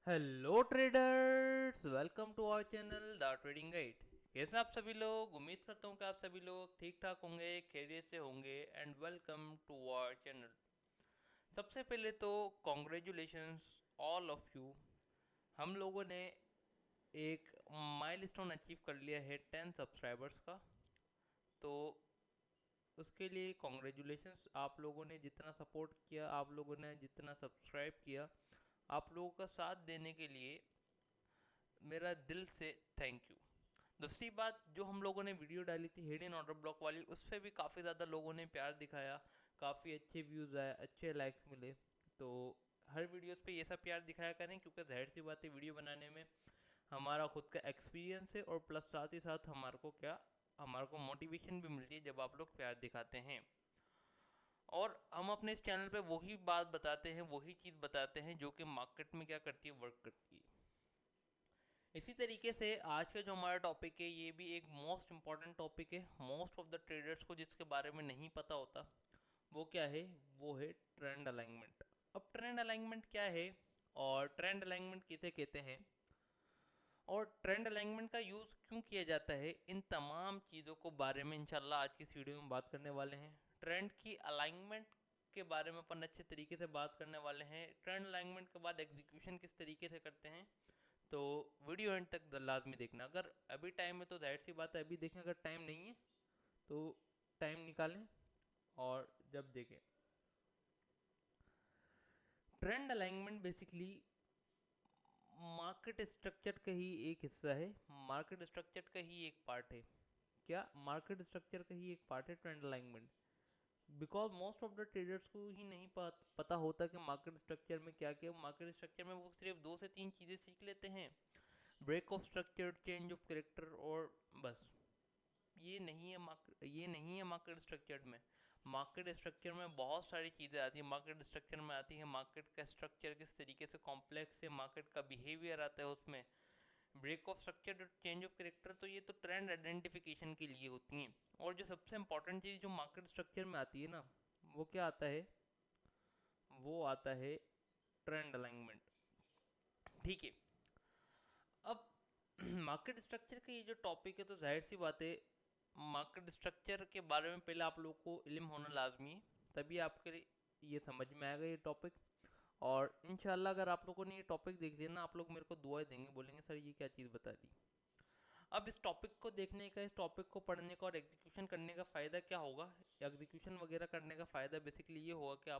Hello traders, welcome to our channel the trading guide. कैसे आप सभी लोग? उम्मीद करता हूँ कि आप सभी लोग ठीक ठाक होंगे, खैरियत से होंगे and welcome to our channel. सबसे पहले तो कॉन्ग्रेचुलेशंस ऑल ऑफ यू। हम लोगों ने एक माइलस्टोन अचीव कर लिया है 10 सब्सक्राइबर्स का। तो उसके लिए कॉन्ग्रेचुलेशंस। आप लोगों ने जितना सपोर्ट किया, आप लोगों ने जितना सब्सक्राइब किया, आप लोगों का साथ देने के लिए मेरा दिल से थैंक यू। दूसरी बात, जो हम लोगों ने वीडियो डाली थी हेड इन ऑर्डर ब्लॉक वाली, उस पर भी काफ़ी ज़्यादा लोगों ने प्यार दिखाया, काफ़ी अच्छे व्यूज़ आए, अच्छे लाइक्स मिले। तो हर वीडियोस पे ये सब प्यार दिखाया करें, क्योंकि जाहिर सी बात है वीडियो बनाने में हमारा खुद का एक्सपीरियंस है और प्लस साथ ही साथ हमारे को मोटिवेशन भी मिलती है जब आप लोग प्यार दिखाते हैं। और हम अपने इस चैनल पे वही बात बताते हैं, वही चीज़ बताते हैं जो कि मार्केट में क्या करती है, वर्क करती है। इसी तरीके से आज का जो हमारा टॉपिक है ये भी एक मोस्ट इम्पॉर्टेंट टॉपिक है। मोस्ट ऑफ द ट्रेडर्स को जिसके बारे में नहीं पता होता, वो क्या है? वो है ट्रेंड अलाइनमेंट। अब ट्रेंड अलाइनमेंट क्या है और ट्रेंड अलाइनमेंट किसे कहते हैं और ट्रेंड अलाइनमेंट का यूज़ क्यों किया जाता है, इन तमाम चीज़ों को बारे में इंशाल्लाह आज की इस वीडियो में बात करने वाले हैं। ट्रेंड की अलाइनमेंट के बारे में अपन अच्छे तरीके से बात करने वाले हैं। ट्रेंड अलाइनमेंट के बाद एग्जीक्यूशन किस तरीके से करते हैं, तो वीडियो एंड तक लाजमी देखना। अगर अभी टाइम है तो जाहिर सी बात है अभी देखें, अगर टाइम नहीं है तो टाइम निकालें और जब देखें। Trend alignment basically market structure का ही एक हिस्सा है, मार्केट स्ट्रक्चर का ही एक पार्ट है। क्या मार्केट स्ट्रक्चर का ही एक पार्ट है trend alignment? Because most of the traders को ही नहीं पता होता कि मार्केट स्ट्रक्चर में क्या क्या। मार्केट स्ट्रक्चर में वो सिर्फ 2 से 3 चीज़ें सीख लेते हैं, break of structure, change of character, और बस। ये नहीं है मार्केट स्ट्रक्चर में। मार्केट स्ट्रक्चर में बहुत सारी चीज़ें आती हैं। मार्केट स्ट्रक्चर में आती है मार्केट का स्ट्रक्चर किस तरीके से कॉम्प्लेक्स है, मार्केट का बिहेवियर आता है उसमें, ब्रेक ऑफ स्ट्रक्चर और चेंज ऑफ करेक्टर। तो ये तो ट्रेंड आइडेंटिफिकेशन के लिए होती हैं। और जो सबसे इंपॉर्टेंट चीज़ जो मार्केट स्ट्रक्चर में आती है ना, वो क्या आता है? वो आता है ट्रेंड अलाइनमेंट। ठीक है। अब मार्केट स्ट्रक्चर का ये जो टॉपिक है, तो जाहिर सी बात है मार्केट स्ट्रक्चर के बारे में पहले आप लोग को इल्म होना लाजमी है, तभी आपके ये समझ में आएगा ये टॉपिक। और इंशाल्लाह अगर आप लोगों ने ये टॉपिक देख लिया ना, आप लोग मेरे को दुआएं देंगे, बोलेंगे सर ये क्या चीज़ बता दी। अब इस टॉपिक को देखने का, इस टॉपिक को पढ़ने का और एग्जीक्यूशन करने का फ़ायदा क्या होगा? एग्जीक्यूशन वगैरह करने का फ़ायदा बेसिकली ये होगा कि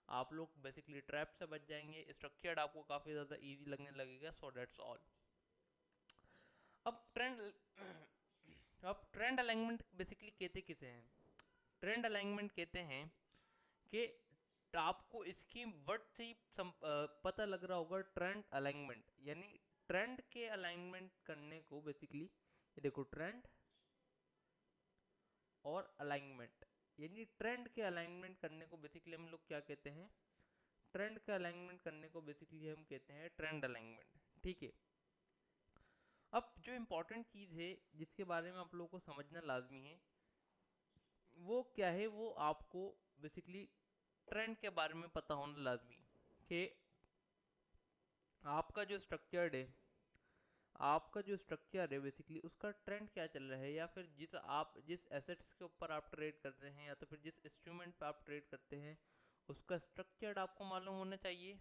आप लोग बेसिकली ट्रैप से बच जाएंगे, स्ट्रक्चर्ड आपको काफ़ी ज़्यादा ईजी लगने लगेगा। So that's all. अब ट्रेंड अब ट्रेंड अलाइनमेंट बेसिकली कहते किसे हैं? ट्रेंड अलाइनमेंट कहते हैं कि आपको इसकी वर्ड से ही पता लग रहा होगा। ट्रेंड अलाइनमेंट यानी ट्रेंड के अलाइनमेंट करने को बेसिकली, ये देखो, ट्रेंड और अलाइनमेंट, यानी ट्रेंड के अलाइनमेंट करने को बेसिकली हम लोग क्या कहते हैं? ट्रेंड के अलाइनमेंट करने को बेसिकली हम कहते हैं ट्रेंड अलाइनमेंट। ठीक है। अब जो इम्पोर्टेंट चीज़ है जिसके बारे में आप लोगों को समझना लाजमी है, वो क्या है? वो आपको बेसिकली ट्रेंड के बारे में पता होना लाजमी कि आपका जो स्ट्रक्चर्ड है, आपका जो स्ट्रक्चर है बेसिकली उसका ट्रेंड क्या चल रहा है, या फिर जिस एसेट्स के ऊपर आप ट्रेड करते हैं, या तो फिर जिस इंस्ट्रूमेंट पे आप ट्रेड करते हैं, उसका स्ट्रक्चर आपको मालूम होना चाहिए।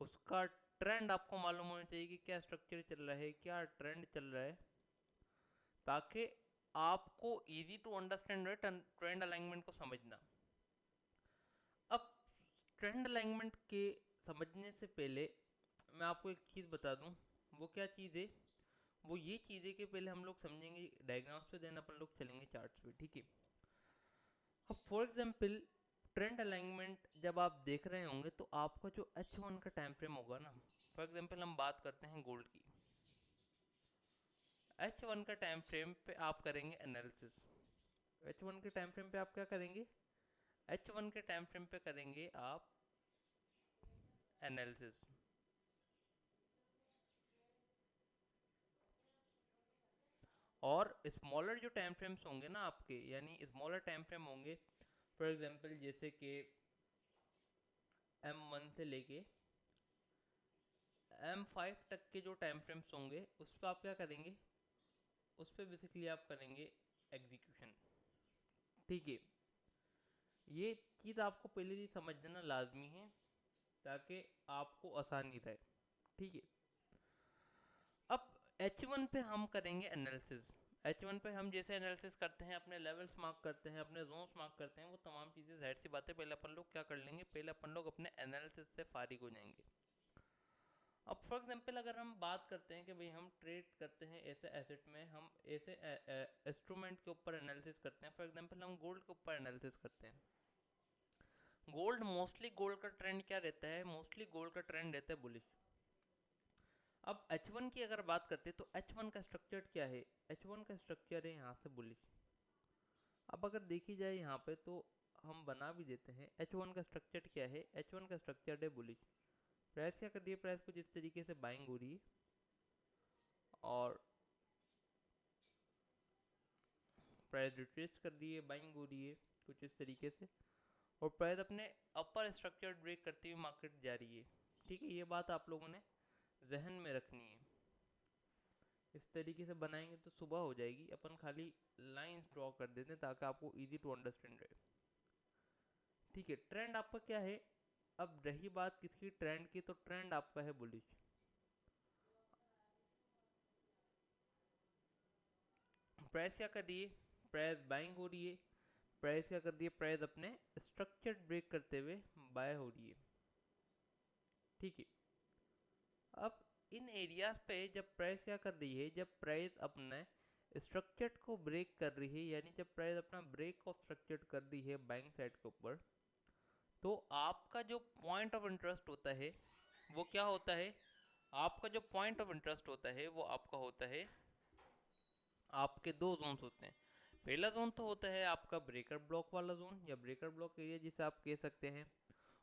उसका ट्रेंड आपको मालूम होना चाहिए कि क्या स्ट्रक्चर चल रहा है, क्या ट्रेंड चल रहा है, ताकि आपको easy to understand trend alignment को समझना। अब ट्रेंड अलाइनमेंट के समझने से पहले मैं आपको एक चीज़ बता दूं। वो क्या चीज़ है? वो ये चीज़ है कि पहले हम लोग समझेंगे डायग्राम्स पे, देन अपन लोग चलेंगे चार्ट्स पे। ठीक है। अब फॉर एग्जांपल ट्रेंड अलाइनमेंट जब आप देख रहे होंगे तो आपका जो H1 का टाइम फ्रेम होगा ना, फॉर एग्जांपल हम बात करते हैं गोल्ड की। H1 का टाइम फ्रेम पे आप करेंगे एनालिसिस। H1 के टाइम फ्रेम पे आप क्या करेंगे? H1 के टाइम फ्रेम पे करेंगे आप एनालिसिस। और स्मॉलर जो टाइम फ्रेम्स होंगे ना आपके, यानी स्मॉलर टाइम फ्रेम होंगे, फॉर एग्जांपल जैसे कि M1 से लेके M5 तक के जो टाइम फ्रेम्स होंगे उस पर आप क्या करेंगे, उस पर बेसिकली आप करेंगे एग्जीक्यूशन। ठीक है, ये चीज़ आपको पहले ही समझ देना लाजमी है ताकि आपको आसानी रहे। ठीक है, अब H1 पे हम करेंगे एनालिसिस। H1 पे हम जैसे एनालिसिस करते हैं, अपने लेवल्स मार्क करते हैं, अपने जोन्स मार्क करते हैं, वो तमाम चीज़ें जाहिर सी बातें पहले अपन लोग क्या कर लेंगे, पहले अपन लोग अपने एनालिसिस से फारिग हो जाएंगे। अब फॉर एग्जांपल अगर हम बात करते हैं कि भाई हम ट्रेड करते हैं ऐसे एसेट में, हम ऐसे इंस्ट्रूमेंट के ऊपर एनालिसिस करते हैं, फॉर एग्जांपल हम गोल्ड के ऊपर एनालिसिस करते हैं। गोल्ड मोस्टली, गोल्ड का ट्रेंड क्या रहता है, मोस्टली गोल्ड का ट्रेंड रहता है बुलिश। अब H1 की अगर बात करते हैं तो H1 का स्ट्रक्चर क्या है, H1 का स्ट्रक्चर है यहाँ से बुलिश। अब अगर देखी जाए यहाँ पे तो हम बना भी देते हैं, H1 का स्ट्रक्चर क्या है, H1 का स्ट्रक्चर है बुलिश। प्राइस क्या कर रही है, प्राइस कुछ इस तरीके से बाइंग हो रही है और प्राइस रिट्रेस कर रही है, बाइंग हो रही है कुछ इस तरीके से, और प्राइस अपने अपर स्ट्रक्चर ब्रेक करती हुई मार्केट जा रही है। ठीक है, ये बात आप लोगों ने जहन में रखनी है। इस तरीके से बनाएंगे तो सुबह हो जाएगी, अपन खाली लाइंस ड्रॉ कर देते हैं ताकि आपको इजी टू अंडरस्टैंड रहे। ठीक है, ट्रेंड आपका क्या है, अब रही बात किसकी, ट्रेंड की, तो ट्रेंड आपका है बुलिश। प्राइस क्या कर रही है, प्राइस बाइंग हो रही है, प्राइस क्या कर रही है, प्राइस अपने स्ट्रक्चर ब्रेक करते हुए बाय हो रही है। ठीक है, अब इन एरियाज पे जब प्राइस क्या कर रही है, जब प्राइस अपने स्ट्रक्चर को ब्रेक कर रही है, यानी जब प्राइस अपना ब्रेक ऑफ स्ट्रक्चर कर रही है बाइंग साइड के ऊपर, तो आपका जो पॉइंट ऑफ इंटरेस्ट होता है वो क्या होता है, आपका जो पॉइंट ऑफ इंटरेस्ट होता है वो आपका होता है, आपके दो जोन्स होते हैं। पहला जोन तो होता है आपका ब्रेकर ब्लॉक वाला जोन या ब्रेकर ब्लॉक एरिया जिसे आप कह सकते हैं,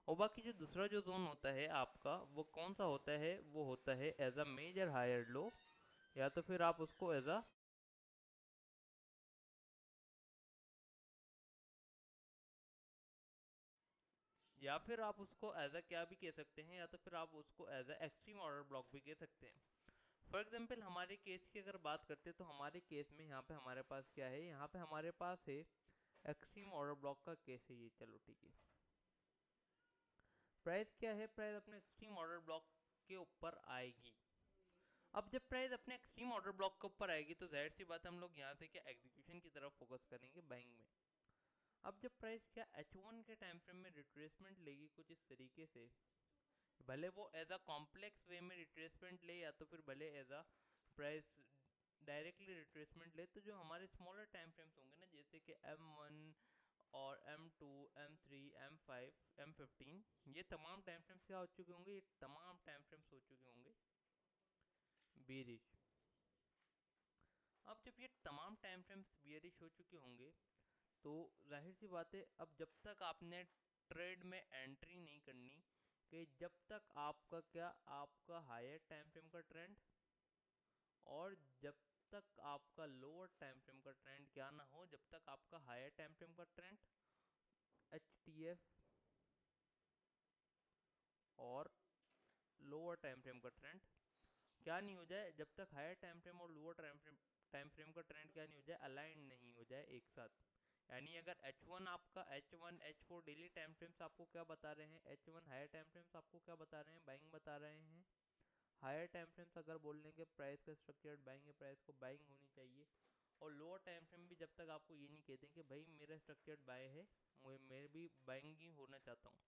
और बाकी जो दूसरा जो जोन होता है आपका वो कौन सा होता है, वो होता है as a major higher low, या तो फिर आप उसको एज अ, या फिर आप उसको एज अ क्या भी कह सकते हैं, या तो फिर आप उसको as a extreme order block भी कह सकते हैं। फॉर एग्जाम्पल हमारे केस की अगर बात करते हैं तो हमारे केस में यहाँ पे हमारे पास क्या है, यहाँ पे हमारे पास है एक्सट्रीम ऑर्डर ब्लॉक का केस है ये। चलो ठीक है, प्राइस क्या है, प्राइस अपने एक्सट्रीम ऑर्डर ब्लॉक के ऊपर आएगी। अब जब प्राइस अपने एक्सट्रीम ऑर्डर ब्लॉक के ऊपर आएगी तो जाहिर सी बात है हम लोग यहाँ से क्या एग्जीक्यूशन की तरफ फोकस करेंगे बाइंग में। अब जब प्राइस क्या H1 के टाइम फ्रेम में रिट्रेसमेंट लेगी कुछ इस तरीके से, भले वो एज अ कॉम्प्लेक्स वे में रिट्रेसमेंट ले या तो फिर भले as a price directly retracement ले, तो जो हमारे स्मॉलर टाइम फ्रेम्स होंगे ना, जैसे कि M1 और M2, M3, M5, M15, ये तमाम टाइम फ्रेम्स क्या हो चुके होंगे, ये तमाम टाइम फ्रेम्स हो चुके होंगे बेरिश। अब जब ये तमाम टाइम फ्रेम्स बियरिश हो चुके होंगे तो जाहिर सी बात है, अब जब तक आपने ट्रेड में एंट्री नहीं करनी, कि जब तक आपका क्या, आपका हायर टाइम फ्रेम का ट्रेंड और जब तक आपका लोअर टाइम फ्रेम का ट्रेंड क्या ना हो, जब तक आपका हायर टाइम फ्रेम का ट्रेंड HTF और लोअर टाइम फ्रेम का ट्रेंड क्या नहीं हो जाए, जब तक हायर टाइम फ्रेम और लोअर टाइम फ्रेम का ट्रेंड क्या नहीं हो जाए, अलाइन नहीं हो जाए एक साथ। यानी अगर H1 आपका, H1 H4 daily time frames आपको क्या बता रहे हैं, H1 हायर टाइम फ्रेम्स आपको क्या बता रहे हैं, बाइंग बता रहे हैं। हायर टाइम फ्रेम्स अगर बोल लेंगे प्राइस का स्ट्रक्चर बाइंग है, प्राइस को बाइंग होनी चाहिए, और लोअर टाइम फ्रेम भी जब तक आपको ये नहीं कहते कि भाई मेरा स्ट्रक्चर बाय है, मैं भी बाइंग ही होना चाहता हूँ,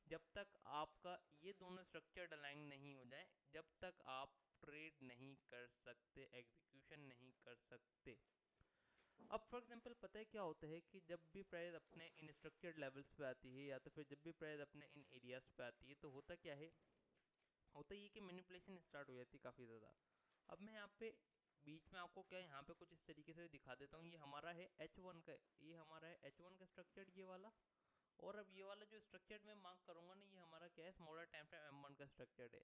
जब तक आपका ये दोनों स्ट्रक्चर अलाइन नहीं हो जाए, जब तक आप ट्रेड नहीं कर सकते, एग्जीक्यूशन नहीं कर सकते। अब फॉर एग्जांपल पता है क्या होता है कि जब भी प्राइस अपने इन स्ट्रक्चर्ड लेवल्स पे आती है या तो फिर जब भी प्राइस अपने इन एरियाज पे आती है तो होता क्या है, होता ये कि मैनिपुलेशन स्टार्ट हो जाती है काफ़ी ज़्यादा। अब मैं यहाँ पे बीच में आपको क्या यहाँ पे कुछ इस तरीके से दिखा देता हूँ, ये हमारा है H1 का, ये हमारा है H1 का स्ट्रक्चर ये वाला, और अब ये वाला जो स्ट्रक्चर मैं मार्क करूँगा ना, ये हमारा क्या है, स्मॉलर टाइम फ्रेम M1 का स्ट्रक्चर है।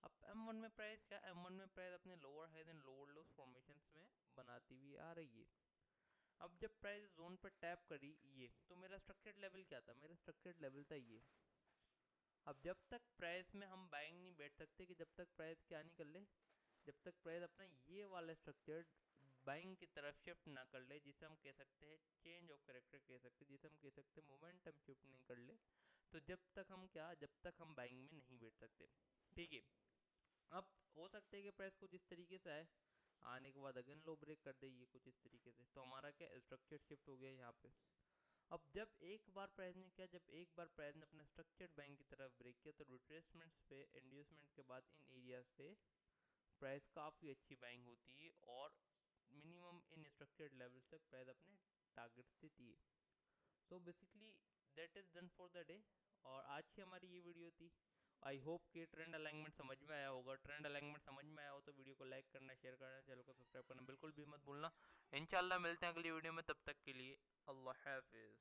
अब M1 में प्राइस क्या, M1 में प्राइस अपने lower highs and lower lows formations में बनाती हुई आ रही है। अब जब प्राइस जोन पर टैप करी ये, तो मेरा स्ट्रक्चर्ड लेवल क्या था, मेरा स्ट्रक्चर्ड लेवल था ये। अब जब तक प्राइस में हम बाइंग नहीं बैठ सकते कि जब तक प्राइस प्राइस अपना ये वाला स्ट्रक्चर बाइंग की तरफ शिफ्ट ना कर ले, जिसे हम कह सकते हैं चेंज ऑफ करेक्टर कह सकते हैं, जिसे हम कह सकते हैं मोमेंटम शिफ्ट नहीं कर ले, तो जब तक हम बाइंग में नहीं बैठ सकते। ठीक है, अब हो सकता है कि प्राइस कुछ इस तरीके से आए, आने के बाद अगेन लो ब्रेक कर दे ये कुछ इस तरीके से, तो हमारा क्या स्ट्रक्चर शिफ्ट हो गया यहाँ पे। अब जब एक बार प्राइस ने क्या, जब एक बार प्राइस ने अपने स्ट्रक्चर्ड बैंक की तरफ ब्रेक किया, तो रिट्रेसमेंट्स पे इंड्यूसमेंट के बाद इन एरिया से प्राइस काफ़ी अच्छी बाइंग होती है और मिनिमम इन स्ट्रक्चर्ड लेवल्स तक प्राइस अपने टारगेट्स देती है। So basically that is done for the day, और आज की हमारी ये वीडियो थी। आई होप कि ट्रेंड अलाइनमेंट समझ में आया होगा। ट्रेंड अलाइनमेंट समझ में आया हो तो वीडियो को लाइक करना, शेयर करना, चैनल को सब्सक्राइब करना बिल्कुल भी मत भूलना। इंशाल्लाह मिलते हैं अगली वीडियो में, तब तक के लिए अल्लाह हाफिज़।